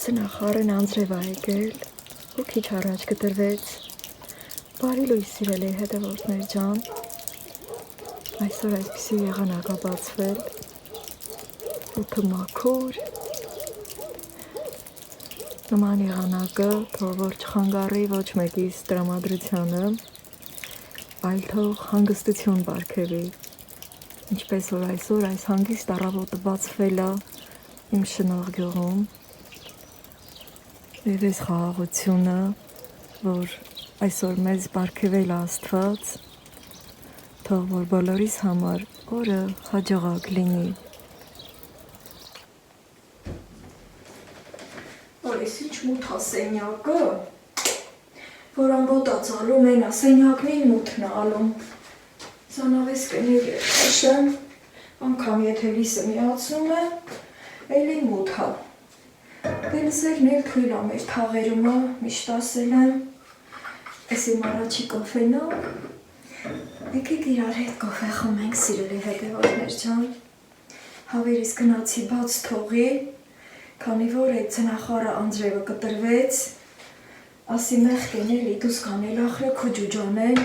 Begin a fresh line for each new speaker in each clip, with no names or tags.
Ծնախարն անձրև է եկել, ու քիչ առաջ կտրվեց, բարի լույս սիրելի հետևորդներ ջան, այսօր այսպիսի եղանակ է բացվել, օդը մաքուր, նման եղանակը թող որ չխանգարի ոչ մեկիս տրամադրությանը, այլ թող հանգստություն բարգեւի, ինչպես որ այսօր այս հանգիստ առավոտը բացվել է իմ շնորհ գյուղում, եւ այս խաղաղությունը, որ այսօր մեզ բարգեւել է Աստված, թող որ բոլորիս համար օրը հաջողակ լինի։ Այս ինչ մութ է սենյակը, որ ամբողջ ածալում են, սենյակն էլ մութն է ալում։ Զանավես կներ քաշեմ, անգամ եթե լույսը միացնում է, էլի մութ է։ Դե լսերն էլ թույլ է մեր թաղերումը, միշտ ասել եմ, այս իմ առաջի կոֆեն է, եկեք իրար հետ կոֆե խմենք սիրելի հետևորդներ ջան, հավերիս գնացի բաց թողի, քանի որ այդ ծնախարը անձրևը կտրվեց, ասի մեղքեն էլի դուս կանել ախրը քո ջուջանեն,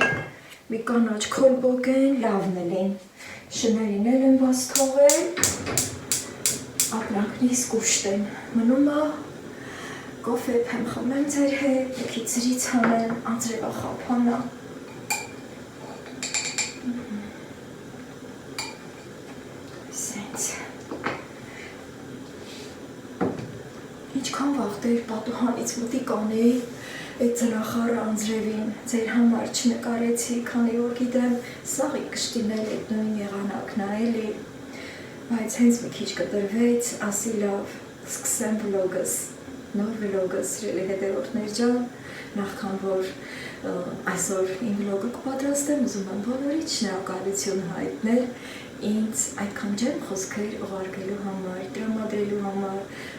մի կանաչ քոլբոկ են, լավն են, շներին էլ են բաց թողել, ապրանքն իսկ ուշտ են, մնում է, կոֆե պեմ խմեմ ձեր հետ, եկի ծրից հանեմ, անձրևա խափանա։ Սենց։ Ինչքան վաղտեր պատուհանից մտի կանեի, այդ ծնախարը անձրևին ձեր համար չնկարեցի, քանի որ գիտեմ, սաղի կշտինել այդ նույն եղանակն է էլի, բայց հենց մի քիչ կտրվեց, ասի լավ, սկսեմ վլոգս, նոր վլոգս, սիրելի հետևորդներ ջան, նախքան որ այսօր իմ վլոգը կպատրաստեմ, ուզում եմ բոլորիդ շնորհակալություն հայտնել ինձ այդքան ջերմ խոսքեր ուղարկելու համար, տրամադրելու համար,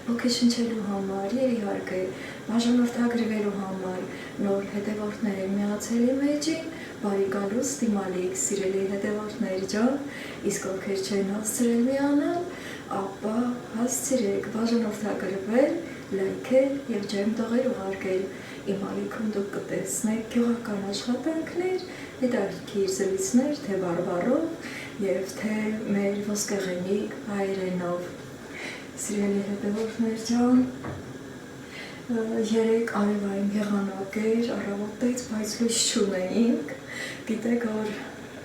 ոգեշնչելու համար, եւ իհարկե բաժանորդագրվելու համար, նոր հետևորդներ միացելի մեջին, բարի գալուս դիմալիք, սիրելի հետևորդներ ջան, իսկ ովքեր չեն հասցրել միանալ, ապա հասցրեք բաժանորդագրվել, լայքել եւ ջերմ տողեր ուղարկել, իմ ալիքում դուք կտեսնեք գյուղական աշխատանքներ, հետաքրքիր զրույցներ, թե բարբառով եւ թե մեր ոսկեղենիկ հայերենով, սիրելի հետևորդներ ջան, երեք արևային եղանակ էր, առավոտից, բայց լույս չունեինք, գիտեք, որ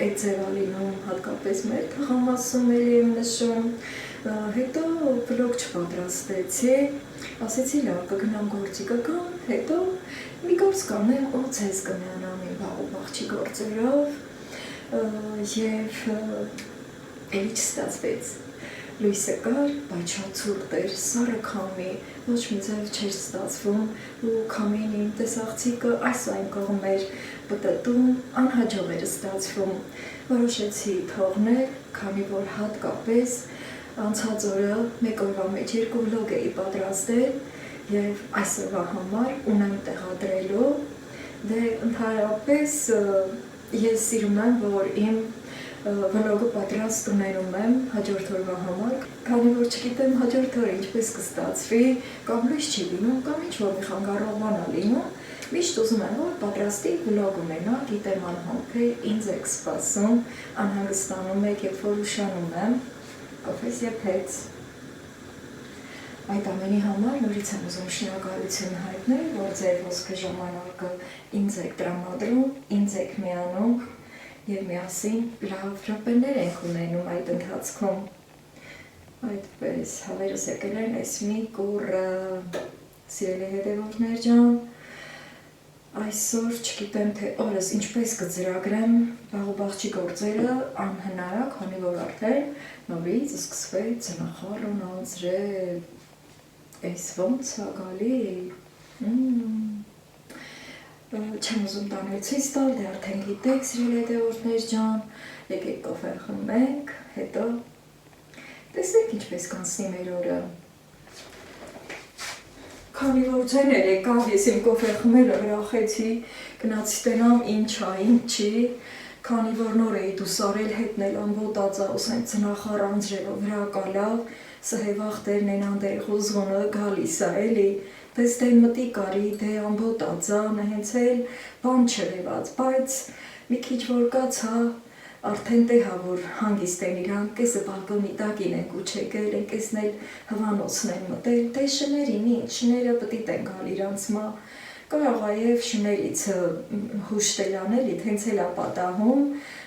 այդ ձև է լինում հատկապես մեր թաղամասում էլի եմ նշում, հետո վլոգ չպատրաստեցի, ասեցի լավ կգնամ գործի կգամ, հետո մի գործ կանեմ ու ձեզ կմիանամ իմ բաղուբաղջի գործերով եւ էլի չստացվեց, լույսը կար, բայց շատ ցուրտ էր, սառը քամի, ոչ մի ձև չէր ստացվում ու քամին իմ տեսախցիկը այս այն կողմ էր պտտում, անհաջող էր ստացվում, որոշեցի թողնել, քանի որ հատկապես անցած օրը մեկ օրվա մեջ 2 վլոգ էի պատրաստել եւ այսօրվա համար ունեմ տեղադրելու, դե ընդհանրապես ես սիրում եմ, որ իմ վլոգը պատրաստ ունենում եմ հաջորդ օրվա համար, քանի որ չգիտեմ հաջորդ օրը ինչպես կստացվի, կամ լույս չի լինում, կամ ինչ-որ մի խանգարող բան է լինում, միշտ ուզում եմ, որ պատրաստի վլոգ ունենա, գիտեմ անհամբեր, ինձ եք սպասում, անհանգստանում եք, երբ որ ուշանում եմ, կոֆես եփեց։ Այդ ամենի համար նորից եմ ուզում շնորհակալություն հայտնել, որ ձեր ոսկե ժամանակը ինձ եք տրամադրում, ինձ եք միանում եւ միասին լավ րոպեներ ենք ունենում այդ ընթացքում։ Այդպես հավերս եկել են այս մի կուռը, սիրելի հետևորդներ ջան, այսօր չգիտեմ թե օրս ինչպես կծրագրեմ բաղուբաղջի գործերը անհնար է, քանի որ արդեն նորից սկսվեց ծնախարն անձրև, այս ոնց է գալի, չեմ ուզում տանել ցույց տալ, դե արդեն գիտեք, սիրելի հետևորդներ ջան, եկեք կոֆե խմենք, հետո տեսեք ինչպես կանցնի մեր օրը։ Քանի որ ձեն էլ եկավ, ես իմ կոֆե խմելը ուրախեցի, գնացի տենամ ինչ ա, ինչ չի, քանի որ նոր էի դուսարել հետնել ամբոտածա ուսեն ծնախարանջրելով վրա կալավ, սհևախտերն են անդեր խուզղոնը գալիս է էլի, պես դե մտի կարի դե ամբոտածա նհենց էլ բան չրեված, բայց մի քիչ որ կացա, արդեն տեհա որ հանգիստ են իրան, կեսը բալկոնի տակին են կուչեկել, են կեսն էլ հվանոցն են մտել, դե շներին ինչ, շները պտիտ են գալ իրանց մա, կարող է և շներից հուշտել անելի, թենց էլ ապատահում,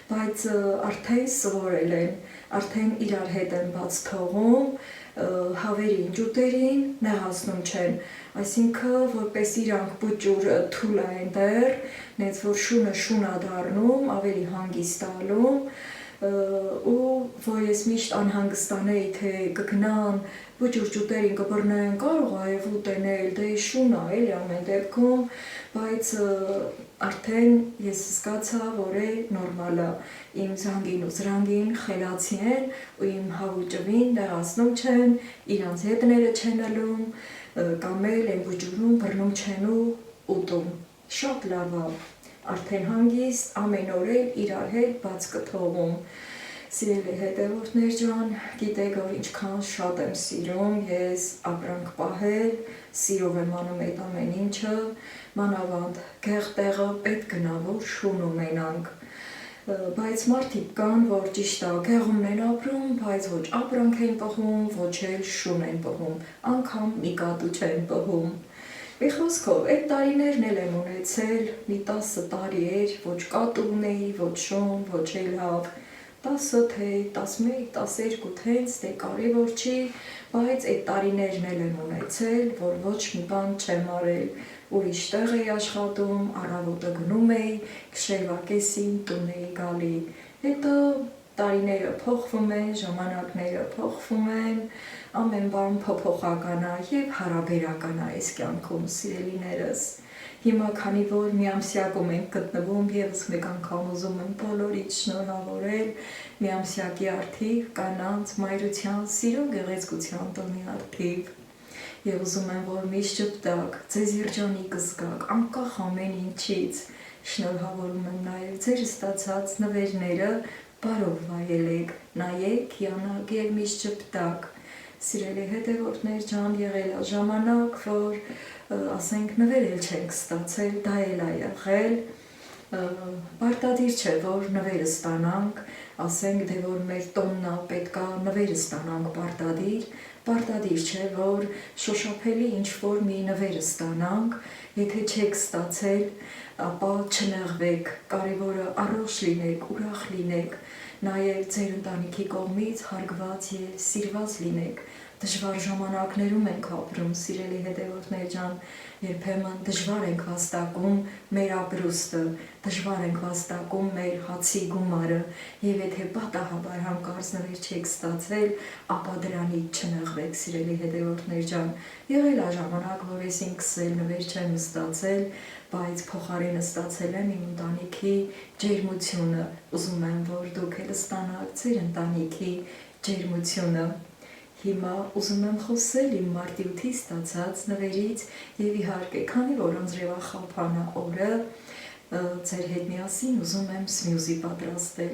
բայց արդեն սվորել են, արդեն իրար հետ են բաց թողում, հավերին, ջուտերին նեղացնում չեն, այսինքն որպես իրանք բուջուր թուլա են դեր, նենց որ շունը շունա դառնում, ավելի հանգիստալում, ու որ ես միշտ անհանգստանեի, թե կգնան բուջուր ջուտերին կբռնեն, կարող է և ուտենել, դե շունա էլի ամեն դեպքում, բայց արդեն ես զգացա, որ է նորմալ է, իմ զանգին ու զրանգին խելացի են ու իմ հավուճվին դեղացնում չեն, իրանց հետները չեն ըլում, կամ էլ են բուջուրում բռնում չեն ու ուտում, շատ լավ է, արդեն հանգիստ ամեն օր էլ իրար հետ բաց կթողում, սիրելի հետևորդներ ջան, գիտեք որ ինչքան շատ եմ սիրում ես ապրանք պահել, սիրով եմ անում այդ ամեն ինչը, մանավանդ գեղ տեղը պետք գնա որ շուն ունենանք, բայց մարդիկ կան, որ ճիշտ է գեղումն են ապրում, բայց ոչ ապրանք են պահում, ոչ էլ շուն են պահում, անգամ մի կատու չեն պահում։ Մի խոսքով, այդ տարիներն էլ եմ ունեցել, մի 10 տարի էր, ոչ կատու ունեի, ոչ շուն, ոչ էլ հավ, 10 թե 11, 12 թենց, դե կարևոր չի, բայց այդ տարիներն էլ եմ ունեցել, որ ոչ մի բան չեմ արել, ուրիշ տեղ էի աշխատում, առավոտը գնում էի, գիշերվա կեսին տուն էի գալի, հետո տարիները փոխվում են, ժամանակները փոխվում են, ամեն բան փոփոխական է և հարաբերական է այս կյանքում, սիրելիներս։ Հիմա քանի որ միամսյակում ենք գտնվում, ևս մեկ անգամ ուզում եմ բոլորից շնորհավորել միամսյակի առթիվ, կանանց, մայրության, սիրո գեղեցկության տոնի առթիվ։ Եվ ուզում եմ, որ միշտ ժպտաք, ձեզ երջանիկ զգաք, անկախ ամեն ինչից։ Շնորհավորում եմ նաև ձեր ստացած նվերները բարով վայելեք, նայեք, հիանաք և միշտ ժպտաք։ Սիրելի հետևորդներ ջան, եղել է ժամանակ, որ ասենք նվեր էլ չենք ստացել, դա էլ է եղել, պարտադիր չէ, որ նվերը ստանանք, ասենք դե որ մեր տոննա պետք է նվերը ստանանք պարտադիր չէ, որ շոշափելի ինչ-որ մի նվերը ստանանք, եթե չեք ստացել, ապա չնեղվեք, կարևորը առողջ լինեք, ուրախ լինեք, նաև ձեր ընտանիքի կողմից հարգված և սիրված լինեք, դժվար ժամանակներում ենք ապրում, սիրելի հետևորդներ ջան, երբեմն դժվար ենք վաստակում մեր ապրուստը, դժվար ենք վաստակում մեր հացի գումարը, և եթե պատահաբար հանկարծ նվեր չեք ստացել, ապա դրանից չնեղվեք, սիրելի հետևորդներ ջան, եղել է ժամանակ, որ ես ինքս էլ նվեր չեմ ստացել, բայց փոխարենը ստացել եմ իմ ընտանիքի ջերմությունը, ուզում եմ, որ դուք էլ ստանաք ձեր ընտանիքի ջերմությունը։ Հիմա ուզում եմ խոսել իմ մարտի 8-ի ստացած նվերից և իհարկե, քանի որ անձրևախափան է օրը, ձեր հետ միասին ուզում եմ սմյուզի պատրաստել,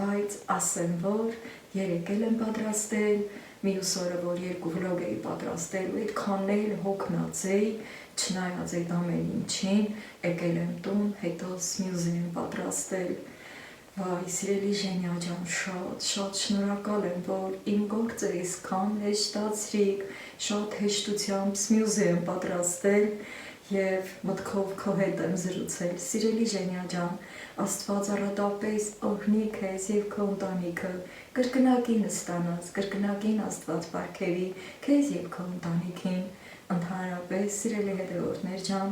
բայց ասեմ, որ երեկ էլ եմ պատրաստել, մյուս օրը, որ 2 վլոգ էի պատրաստել ու այդքան էլ հոգնած էի, չնայած այդ ամեն ինչին, եկել եմ տուն, հետո սմյուզի եմ պատրաստել։ Վայ, սիրելի Ժենյա ջան, շատ շնորհակալ եմ, որ իմ գործը այսքան հեշտացրիք, շատ հեշտությամբ սմյուզի եմ պատրաստել և մտքով քո հետ եմ զրուցել։ Սիրելի Ժենյա ջան, Աստված առատապես օրհնի քեզ և քո ընտանիքը, կրկնակին ստանաս, կրկնակին Աստված պարգևի քեզ և քո ընտանիքին։ Ընդհանրապես, սիրելի հետևորդներ ջան,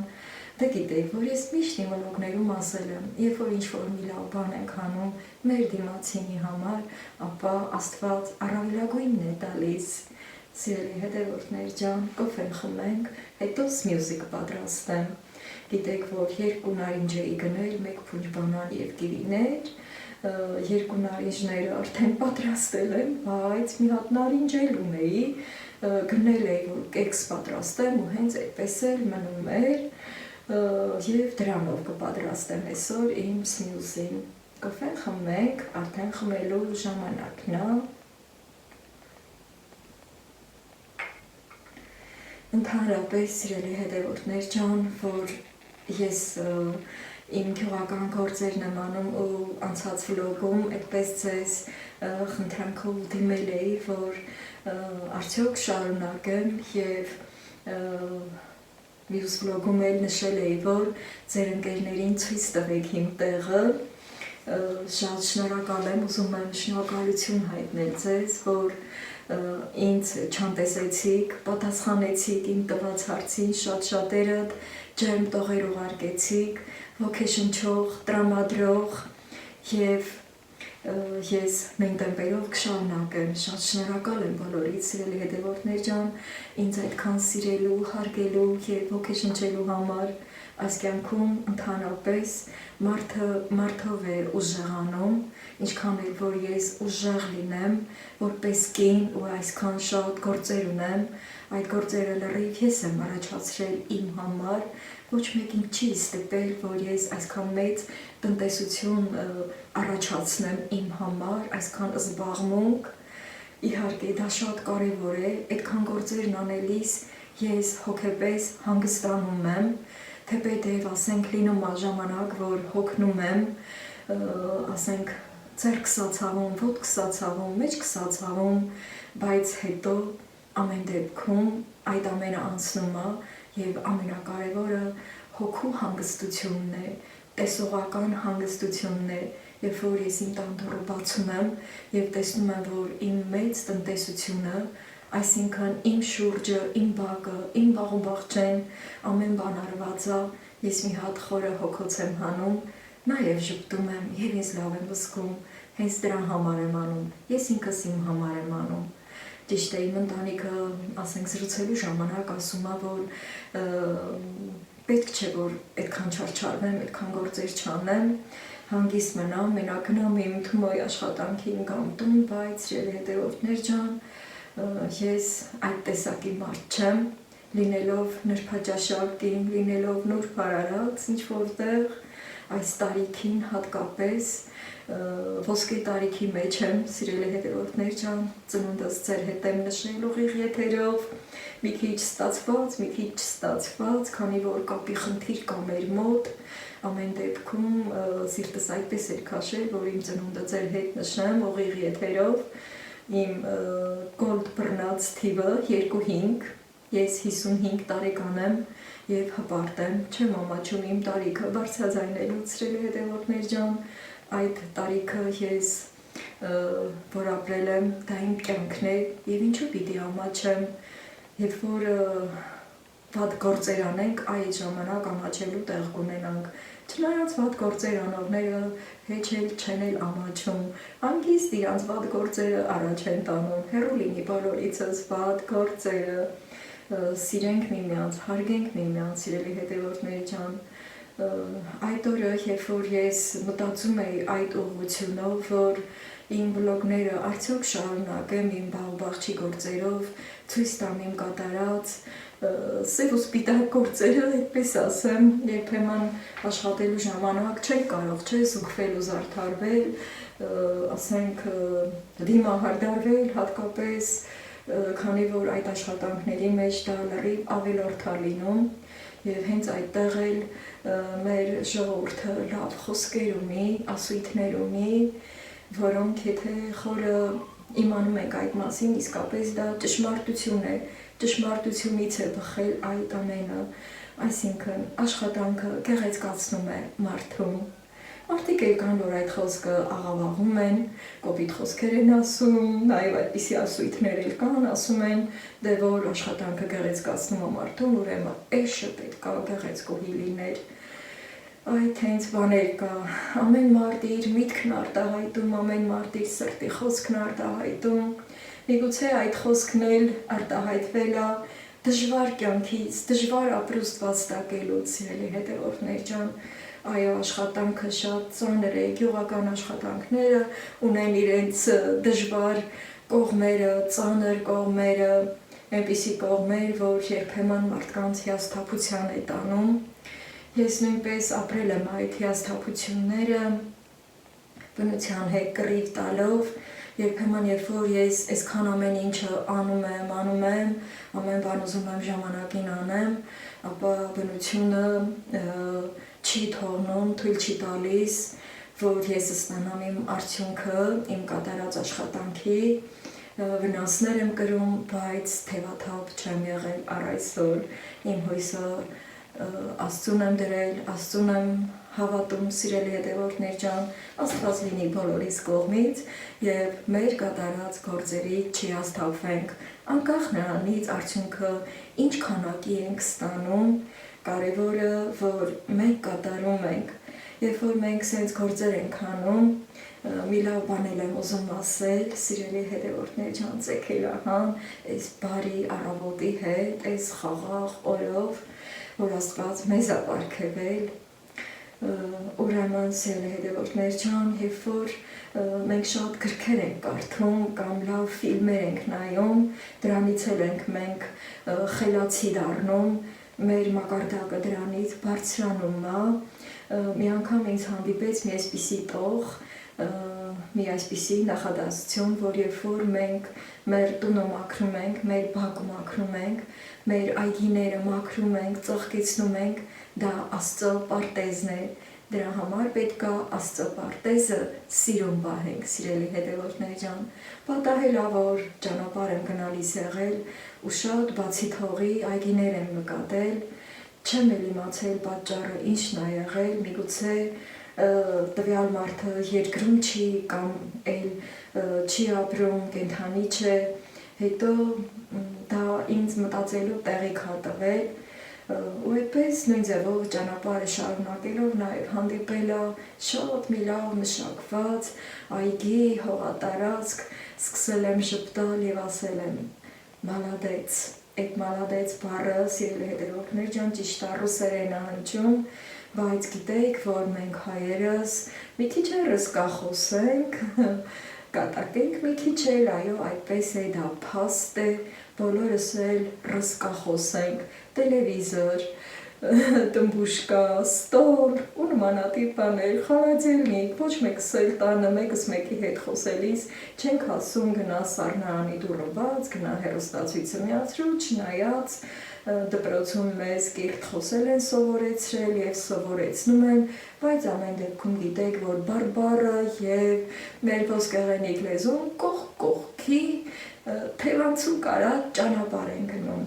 դե գիտեք, որ ես միշտ իմ վլոգներում ասել եմ, երբ որ ինչ-որ մի լավ բան ենք անում մեր դիմացինի համար, ապա Աստված առավելագույնն է տալիս։ Սիրելի հետևորդներ ջան, կոֆեն խմենք, հետո սմյուզի կպատրաստեմ։ Գիտեք, որ 2 նարինջ էի գնել, 1 փունջ բանան և կիվիներ, 2 նարինջները արդեն պատրաստել եմ, բայց մի հատ նարինջ էլ ունեի, գնել էի, որ կեքս պատրաստեմ ու հենց այդպես էլ մնում էր և դրանով կպատրաստեմ այսօր իմ սմյուզին։ Կոֆեն խմենք, արդեն խմելու ժամանակն է։ Ընդհանրապես սիրելի հետևորդներ ջան, որ ես իմ գյուղական գործերն եմ անում ու անցած վլոգում այդպես ձեզ խնդրանքով դիմել էի, որ արդյոք շարունակեմ եւ մյուս վլոգում էլ նշել էի, որ ձեր ընկերներին ցույց տվեք իմ տեղը։ Շատ շնորհակալ եմ, ուզում եմ շնորհակալություն հայտնել ձեզ, որ ինձ չանտեսեցիք, պատասխանեցիք իմ տված հարցին, շատ-շատերը ջերմ տողեր ուղարկեցիք, ոգեշնչող, տրամադրող եւ ես նույն տեմպերով կշարունակեմ։ Շատ շնորհակալ եմ բոլորիդ, սիրելի հետևորդներ ջան, ինձ այդքան սիրելու, հարգելու եւ ոգեշնչելու համար։ Այս կյանքում ընդհանրապես մարդով է ուժեղանում, ինչքան էլ որ ես ուժեղ լինեմ, որպես կին ու այսքան շատ գործեր ունեմ, այդ գործերը լրիվ ես եմ առաջացրել իմ համար, ոչ մեկին չի ստիպել, որ ես այսքան մեծ տնտեսություն առաջացնեմ իմ համար, այսքան զբաղմունք։ Իհարկե դա շատ կարևոր է, այդքան գործերն անելիս ես հոգեպես հանգստանում եմ, թեպետև ասենք լինում է ժամանակ, որ հոգնում եմ, ասենք ձեռք կսացավում, ոտք կսացավում, մեջ կսացավում, բայց հետո ամեն դեպքում այդ ամենը անցնում է եւ ամենակարևորը հոգու հանգստությունն է, տեսողական հանգստությունն է, երբ որ ես իմ տանտորը բացում եմ եւ տեսնում եմ, որ իմ մեծ տնտեսությունը, այսինքն իմ շուրջը, իմ բակը, իմ բաղուբաղջեն, ամեն բան արված է, ես մի հատ խորը հոգոց եմ հանում, նաև ժպտում եմ եւ ինձ լավ եմ զգում, հենց դրա համար եմ անում, ես ինքս իմ համար եմ անում։ Ճիշտ է, իմ ընտանիքը, ասենք զրուցելու ժամանակ ասում է, որ պետք չէ, որ այդքան չարչարվեմ, այդքան գործեր չանեմ, հանգիստ մնամ, մենակ գնամ իմ Թումոյի աշխատանքին կամ տուն, բայց սիրելի հետևորդներ ջան, ես այդ տեսակի մարդ չեմ, լինելով նրբաճաշակին, լինելով նուրբ արարած, ինչ որտեղ այս տարիքին հատկապես ոսկե տարիքի մեջ եմ, սիրելի հետևորդներ ջան, ծնունդս ձեր հետ եմ նշել ուղիղ եթերով, մի քիչ ստացված, մի քիչ չստացված, քանի որ կապի խնդիր կա մեր մոտ, ամեն դեպքում սիրտս այդպես էր քաշել, որ իմ ծնունդը ձեր հետ նշեմ ուղիղ եթերով, իմ կոլտ բռնած թիվը 2-5, ես 55 տարեկան եմ եւ հպարտ եմ, չեմ ամաչում իմ տարիքը բարձրաձայնելուց, սիրելի հետևորդներ ջան, այդ տարիքը ես որ ապրել եմ, դա իմ կյանքն է եւ ինչու պիտի ամաչեմ, երբ որ վատ գործեր անենք, այդ ժամանակ ամաչելու տեղ կունենանք։ Չնայած վատ գործեր անողները հեչ էլ չեն էլ ամաչում, հանգիստ իրանց վատ գործերը առաջ են տանում, հեռու լինի բոլորիցս վատ գործերը, սիրենք միմյանց, հարգենք միմյանց, սիրելի հետևորդներ ջան։ Այդ օրը, երբ որ ես մտածում էի այդ ուղղությունով, որ իմ վլոգները արդյոք շարունակեմ իմ բաղբաղջի գործերով, ցույց տամ իմ կատարած սև ու սպիտակ գործերը, այդպես ասեմ, երբեմն աշխատելու ժամանակ չեք կարող, չէ, զուգվել ու զարդարվել, ասենք դիմահարդարվել, հատկապես քանի որ այդ աշխատանքների մեջ դա լրիվ ավելորդ է լինում եւ հենց այդտեղ էլ մեր ժողովուրդը լավ խոսքեր ունի, ասույթներ ունի, որոնք եթե խորը իմանում ենք այդ մասին, իսկապես դա ճշմարտություն է, ճշմարտությունից է բխել այդ ամենը, այսինքն աշխատանքը գեղեցկացնում է մարդուն։ Մարդիկ էլ կան, որ այդ խոսքը աղավաղում են, կոպիտ խոսքեր են ասում, նաև այդպիսի ասույթներ էլ կան, ասում են, դե որ աշխատանքը գեղեցկացնում է մարդուն, ուրեմն էշը պետք է գեղեցկուհի լիներ։ Այդ հենց բաներ կա, ամեն մարդ իր միտքն արտահայտում, ամեն մարդ իր սրտի խոսքն արտահայտում, միգուցե այդ խոսքն էլ արտահայտվել է դժվար կյանքից, դժվար ապրուստ վաստակելուց, սիրելի հետևորդներ ջան, այո, աշխատանքը շատ ծանր է, գյուղական աշխատանքները ունեն իրենց դժվար կողմերը, ծանր կողմերը, այնպիսի կողմեր, որ երբեմն մարդկանց հիասթափության է տանում։ Ես նույնպես ապրել եմ այդ հիասթափությունները, բնության հետ կռիվ տալով, երբեմն երբ որ ես այսքան ամեն ինչը անում եմ, ամեն բան ուզում եմ ժամանակին անեմ, ապա բնությունը չի թողնում, թույլ չի տալիս, որ ես ստանամ իմ արդյունքը, իմ կատարած աշխատանքի, վնասներ եմ կրում, բայց թևաթափ չեմ եղել առ այսօր, իմ հույսը Աստծուն եմ դրել, Աստծուն եմ հավատում, սիրելի հետևորդներ ջան, Աստված լինի բոլորիս կողմից եւ մեր կատարած գործերի չհասթափվենք, անկախ նրանից արդյունքը ինչ քանակի ենք ստանում, կարևորը որ մենք կատարում ենք, երբ որ մենք սենց գործեր ենք անում, մի լավ բան եմ ուզում ասել, սիրելի հետևորդներ ջան, ցեքելահան, այս բարի առավոտի հետ, այս խաղաղ օրով, որ Աստված մեզ է պարգևել, ուրեմն սիրելի հետևորդներ ջան, երբ որ մենք շատ գրքեր ենք կարդում կամ լավ ֆիլմեր ենք նայում, դրանից էլ ենք մենք խելացի դառնում, մեր մակարդակը դրանից բարձրանում է, մի անգամ ինձ հանդիպեց մի այսպիսի տող, մի այսպիսի նախադասություն, որ երբ որ մենք մեր տունը մաքրում ենք, մեր բակը մաքրում ենք, մեր այգիները մաքրում ենք, ծաղկեցնում ենք, դա Աստծո պարտեզն է, դրա համար պետք է Աստծո պարտեզը սիրուն պահենք, սիրելի հետևորդներ ջան, պատահել է, որ ճանապարհ եմ գնալիս եղել ու շատ բացի թողի այգիներ եմ նկատել, չեմ էլ իմացել պատճառը ինչն է եղել, միգուցե տվյալ մարդը երկրում չի կամ էլ չի ապրում, կենդանի չէ, հետո դա ինձ մտածելու տեղիք է տվել ու այդպես նույն ձևով ճանապարհը շարունակելով նաև հանդիպել է շատ մի լավ մշակված այգի, հողատարածք, սկսել եմ շփտալ եւ ասել եմ մալադեց, այդ մալադեց բառը սիրելի հետևորդներ ջան ճիշտ է ռուսերեն է հնչում, բայց գիտեք, որ մենք հայերս մի քիչ ռսկախոս կատակենք մի քիչ էլ, այո, այդպես է, դա փաստ է, բոլորս էլ ռսկախոս ենք, տելևիզոր, տմբուշկա, ստոր ու նմանատիպ բաներ, խալաձելնիկ, ոչ մեկս էլ տանը մեկս մեկի հետ խոսելիս չենք ասում գնա սառնարանի դուռը բաց, գնա հեռուստացույցը միացրու, չնայած դպրոցում մեզ կիրթ խոսել են սովորեցրել եւ սովորեցնում են, բայց ամեն դեպքում գիտեք, որ բարբառը եւ մեր ոսկեղենիկ լեզուն կողքի թևանցու կարած ճանապարհ են գնում։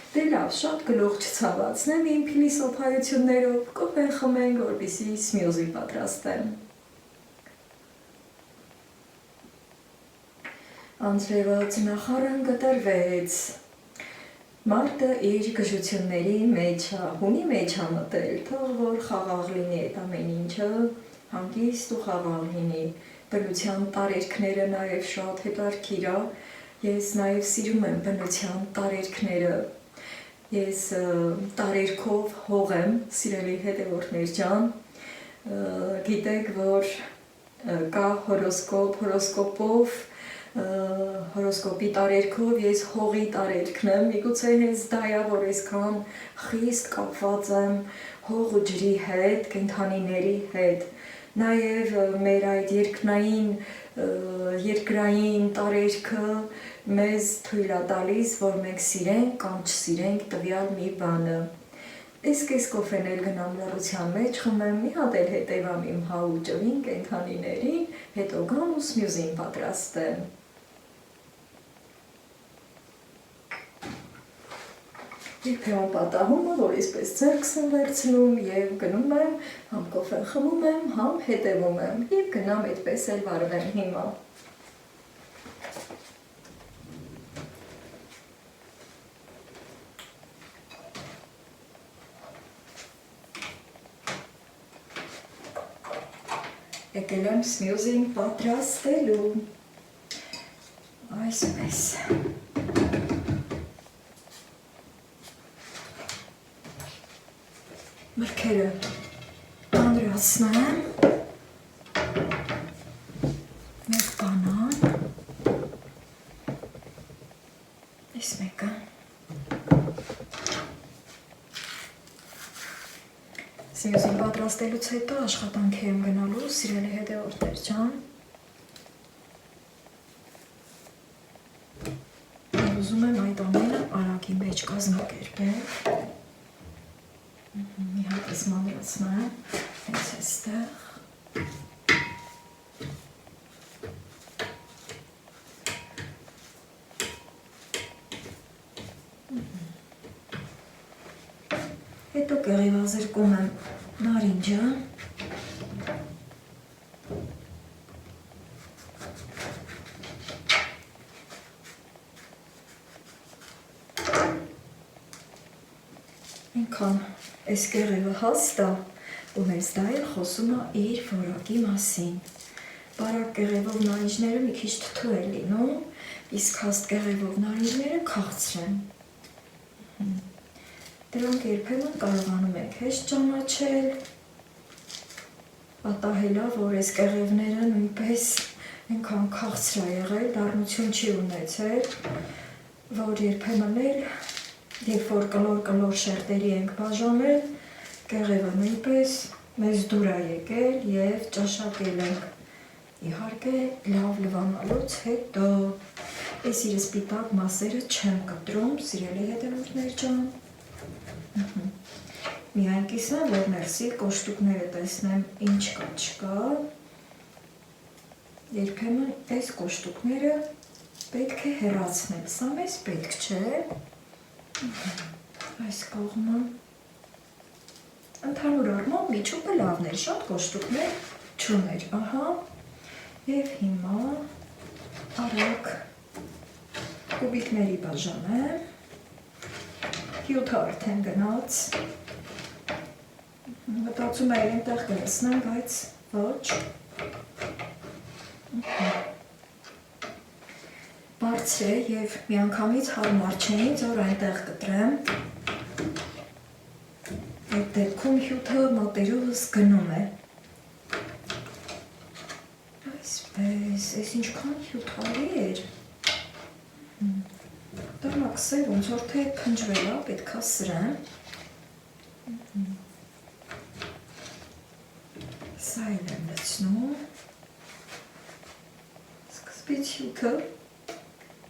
Դե լավ, շատ գլուխ չցավացնեմ իմ փիլիսոփայություններով, կոֆեն խմենք, որպեսզի սմյուզի պատրաստեմ։ Անձրևը նախարան կտրվեց։ Մարդը իր գժությունների մեջ է, հունի մեջ է մտել, թող որ խաղաղ լինի այդ ամեն ինչը, հանգիստ ու խաղաղ լինի, բնության տարերքները նաև շատ հետաքրքիր է, ես նաև սիրում եմ բնության տարերքները, ես տարերքով հող եմ, սիրելի հետևորդներ ջան, գիտեք, որ կա հորոսկոպ, հորոսկոպով հորոսկոպի տարերքով ես հողի տարերքն եմ, միգուցե հենց դա է, որ այսքան խիստ կապված եմ հող ու ջրի հետ, կենդանիների հետ, նաև մեր այդ երկրային տարերքը մեզ թույլ է տալիս, որ մենք սիրենք կամ չսիրենք տվյալ մի բանը։ Իսկ այս կոֆեն էլ գնամ լռության մեջ խմեմ, մի հատ էլ հետևամ իմ հա ու ջրին, կենդանիներին, հետո գամ ու սմյուզին պատրաստեմ։ Երբեմն պատահում է, որ այսպես ձեռքս եմ վերցնում եւ գնում եմ, համ կոֆեն խմում եմ, համ հետևում եմ եւ գնամ այդպես էլ վարվեմ հիմա։ Եկել եմ սմյուզին պատրաստելու, այսպես։ Մրգերը անդրացնեմ, մեկ բանան, այս մեկը, սմյուզին պատրաստելուց հետո աշխատանքի եմ գնալու, սիրելի հետևորդներ ջան, բլենդի մեջ կազմակերպել։ Մի հատ ես մանրացնեմ, հենց էստեղ։ Հետո կեղևազրկում եմ նարինջը։ Այնքան այս կեղևը հաստ է, ու հենց դա էլ խոսում է իր որակի մասին։ Բարակ կեղևով նարինջները մի քիչ թթու է լինում, իսկ հաստ կեղևով նարինջները քաղցր են։ Դրանք երբեմն կարողանում եք հեշտ ճանաչել, պատահելա, որ այս կեղևները նույնպես այնքան քաղցր է եղել, դառնություն չի ունեցել, որ երբեմն էլ, երբ որ կլոր շերտերի ենք բաժանել, կեղևը նույնպես մեզ դուր է եկել և ճաշակել ենք։ Իհարկե լավ լվանալուց հետո, ես իր սպիտակ մասերը չեմ կտրում, սիրելի հետևորդներ ջան։ Միայն կիսեմ, որ ներսի կոշտուկները տեսնեմ ինչ կա չկա, երբեմն այս կոշտուկները պետք է հեռացնել, սա մեզ պետք չէ, այս կողմը, ընդհանուր առմամբ միջուկը լավն էր, շատ կոշտուկներ չուներ, ահա, և հիմա արագ կուբիկների բաժանեմ, հյութը արդեն գնաց, մտածում էի այնտեղ կլցնեմ, բայց ոչ, բարձր է և միանգամից հարմար չէ ինձ, որ այնտեղ կտրեմ, այդ դեպքում հյութը մոտերովս գնում է, այսպես, այս ինչքան հյութալի էր, դրնաքսել ոնց որ թե փնջվել է, պետք է սրեմ, սա էլ եմ լցնում, սկզբից հյութը,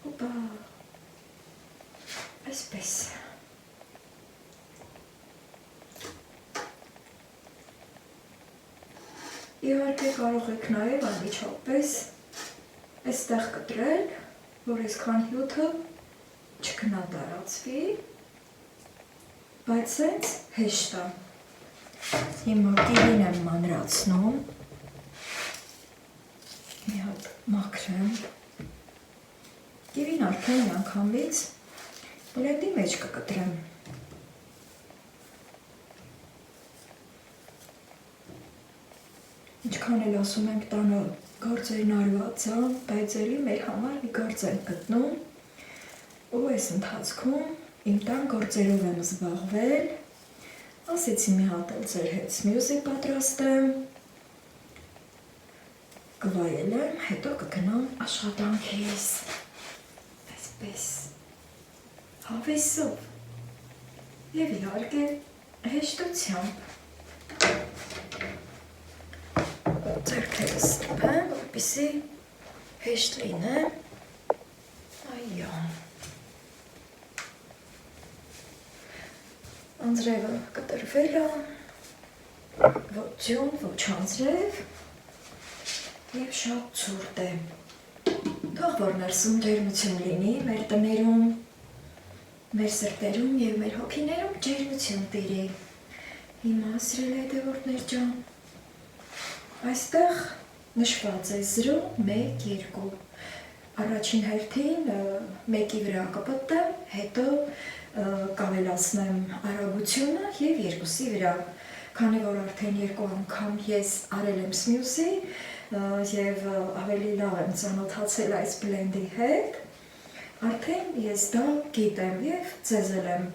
հոպա, այսպես, իհարկե կարող եք նաև անմիջապես այստեղ կտրել, որ այսքան հյութը չգնա տարածվի, բայց սենց հեշտ է։ Հիմա կիվին եմ մանրացնում, մի հատ մաքրեմ, կիվին արդեն միանգամից բլենդի մեջ կկտրեմ։ Ինչքան էլ ասում ենք տանը գործերն արված է, բայց էլի մեր համար մի գործ ենք գտնում, ու այս ընթացքում իմ տան գործերով եմ զբաղվել, ասեցի մի հատ էլ ձեր հետ սմյուզի պատրաստեմ, կվայելեմ, հետո կգնամ աշխատանքիս, այսպես, հավեսով և իհարկե հեշտությամբ, ձեռքերս ստպեմ, որպեսզի հեշտ լինեն, այո, անձրևը կտրվել է, ոչ ձյուն, ոչ անձրև և շատ ցուրտ է, թող որ ներսում ջերմություն լինի, մեր տներում, մեր սրտերում և մեր հոգիներում ջերմություն տիրի, հիմա սիրելի հետևորդներ ջան, այստեղ նշված է 0, 1, 2, առաջին հերթին 1-ի վրա կպտտեմ, հետո կավելացնեմ արագությունը և 2-ի վրա, քանի որ արդեն 2 անգամ ես արել եմ սմյուզի և ավելի լավ եմ ծանոթացել այս բլենդի հետ, արդեն ես դա գիտեմ և ձեզ եմ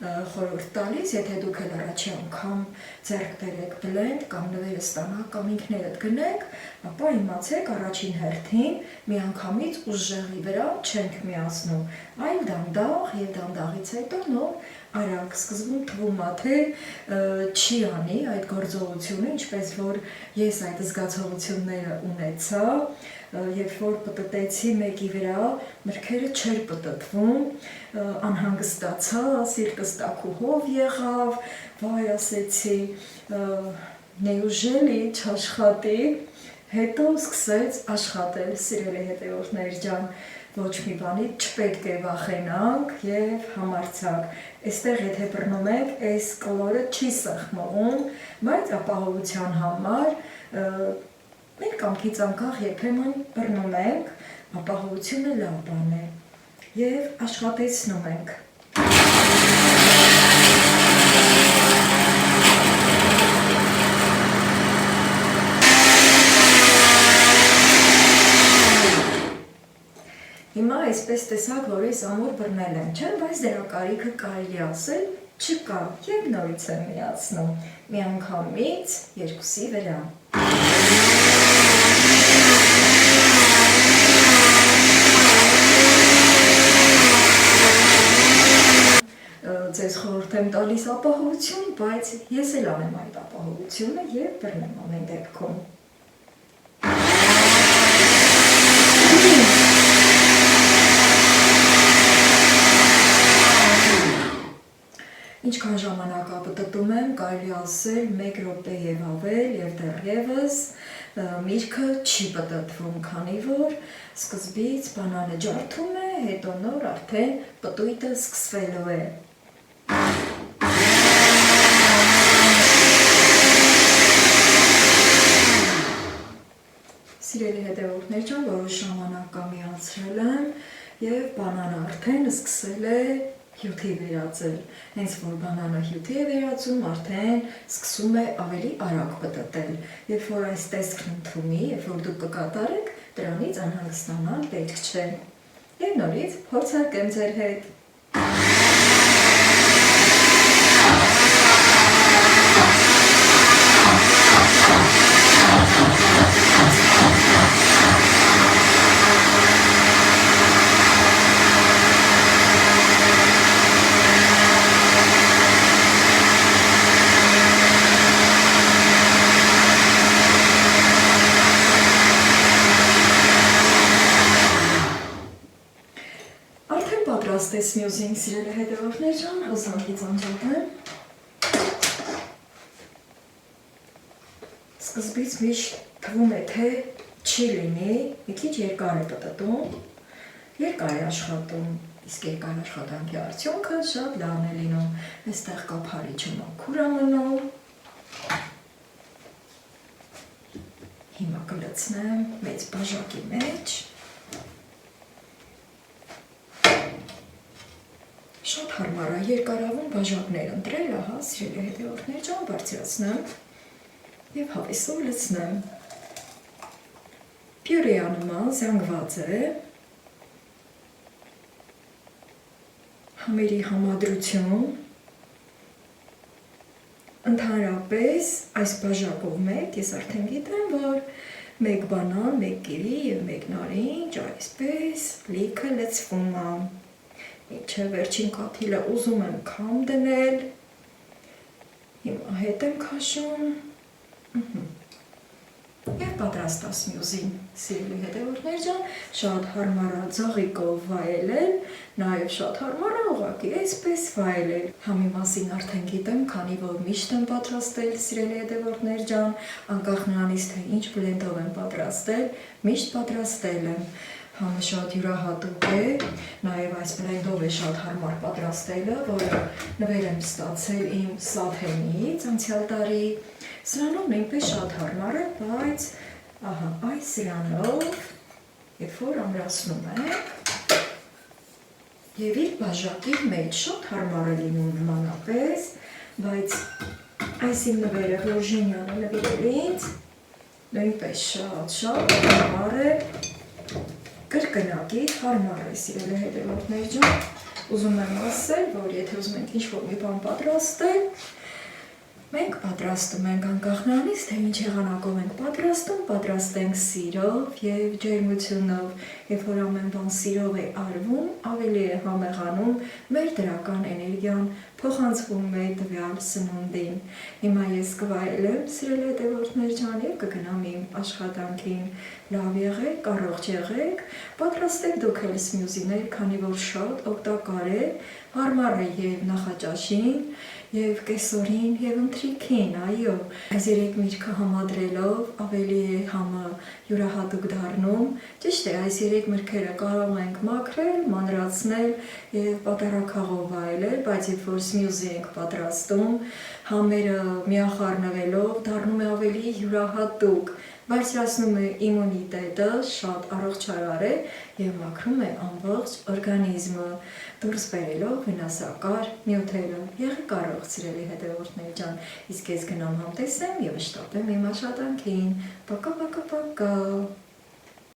խորհուրդ տալիս, եթե դուք էլ առաջի անգամ ձեռք բերեք բլենդ կամ նվերը ստանաք կամ ինքներդ գնեք, ապա իմացեք առաջին հերթին միանգամից ուժեղի վրա չենք միացնում, այլ դանդաղ և դանդաղից հետո նոր արագ, սկզբում թվում է, թե չի անի այդ գործողությունը, ինչպես որ ես այդ զգացողությունները ունեցա, երբ որ պտտեցի մեկի վրա, մրգերը չէր պտտվում, անհանգստացա, սիրտս տաքուհով եղավ, վայ ասեցի, neujeli չաշխատի, հետո սկսեց աշխատել, սիրելի հետևորդներ ջան, ոչ մի բանից չպետք է վախենանք և համարձակ, այստեղ եթե բռնում եք, այս կլորը չի սխմում, բայց ապահովության համար մեր կամքից անկախ երբեմն բռնում ենք, ապահովությունը լավ բան է և աշխատեցնում ենք։ Հիմա այսպես տեսակ, որ ես ամուր բռնել եմ, չէ՞, բայց դրա կարիքը կարելի ասել չկա և նորից եմ միացնում, միանգամից երկուսի վրա։ Ձեզ խորհուրդ եմ տալիս ապահովություն, բայց ես էլ անեմ այդ ապահովությունը և բռնեմ ամեն դեպքում։ Ինչքան ժամանակ ապտտում եմ, կարելի ասել 1 րոպե և ավել և դեռևս միրգը չի պտտվում, քանի որ սկզբից բանանը ջարդում է, հետո նոր արդեն պտույտը սկսվելու է։ Սիրելի հետևորդներ ջան, որոշ ժամանակ միացրել եմ և բանանը արդեն սկսել է հյութի վերածել, հենց որ բանանը հյութի է վերածում, արդեն սկսում է ավելի արագ պտտել, երբ որ այս տեսքն ընդունի, երբ որ դուք կկատարեք, դրանից անհանգստանալ պետք չէ։ Եվ նորից փորձարկեմ ձեր հետ։ Պատրաստես մյուսին, սիրելի հետևորդներ ջան, հոսանքից անջատեմ։ Սկզբից միշտ թվում է, թե չի լինի, մի քիչ երկար է պտտում, երկար է աշխատում, իսկ երկար աշխատանքի արդյունքը շատ լավն է լինում, այստեղ կափարիչը մաքուր է մնում։ Հիմա կլցնեմ մեծ բաժակի մեջ։ Շատ հարմար է երկարավուն բաժակներ ընտրել, ահա, սիրելի հետևորդներ ջան, բարձրացնեմ և հավեսով լցնեմ։ Պյուրեա նման զանգված է, համերի համադրություն, ընդհանրապես այս բաժակով մեկ ես արդեն գիտեմ, որ մեկ բանան, մեկ կիլի և մեկ նարինջ այսպես լիքը լցվում է։ Մինչև վերջին կաթիլը ուզում եմ քամ դնել, հիմա հետ եմ քաշում և պատրաստ ասմյուզին, սիրելի հետևորդներ ջան, շատ հարմար է ձողիկով վայելել, նաև շատ հարմար է ուղղակի այսպես վայելել։ Համի մասին արդեն գիտեմ, քանի որ միշտ եմ պատրաստել, սիրելի հետևորդներ ջան, անկախ նրանից, թե ինչ բլենդով եմ պատրաստել, միշտ պատրաստել եմ։ Համը շատ յուրահատուկ է, նաև այս բլենդով է շատ հարմար պատրաստելը, որը նվեր եմ ստացել իմ Սաթենից անցյալ տարի, սրանով նույնպես շատ հարմար է, բայց ահա այս սրանով, երբ որ ամրացնում եք և իր բաժակի մեջ շատ հարմար է լինում նմանապես, բայց այս իմ նվերը, որ Ժենյանը նվիրել ինձ, նույնպես շատ հարմար է, կրկնակի հարմար է, սիրելի հետևորդներ ջան, ուզում եմ ասել, որ եթե ուզում ենք ինչ-որ մի բան պատրաստել, Մենք պատրաստում ենք անկախ նրանից, թե ինչ եղանակով ենք պատրաստենք սիրով և ջերմությունով, երբ որ ամեն բան սիրով է արվում, ավելի է համեղանում մեր դրական էներգիան, փոխանցվում է տվյալ սնունդին։ Հիմա ես կվայելեմ, սիրելի հետևորդներ ջան, և կգնամ իմ աշխատանքին։ Լավ եղեք, առողջ եղեք, պատրաստեք դուք էլ սմյուզիներ, քանի որ շատ օգտակար է, հարմար է և նախաճաշին, և կեսօրին, և ընթրիքին, այո, այս երեք միրգը համադրելով ավելի է համը յուրահատուկ դառնում, ճիշտ է, այս երեք մրգերը կարող ենք մաքրել, մանրացնել և պատառաքաղով վայելել, բայց երբ որ սմյուզի ենք պատրաստում, համերը միախառնվելով դառնում է ավելի յուրահատուկ, բարձրացնում է իմունիտետը, շատ առողջարար է և մաքրում է ամբողջ օրգանիզմը, դուրս բերելով վնասակար նյութերը։ Եղեք առողջ, սիրելի հետևորդներ ջան, իսկ ես գնամ համտեսեմ և շտապեմ իմ աշխատանքին։ Պակա, պակա, պակա։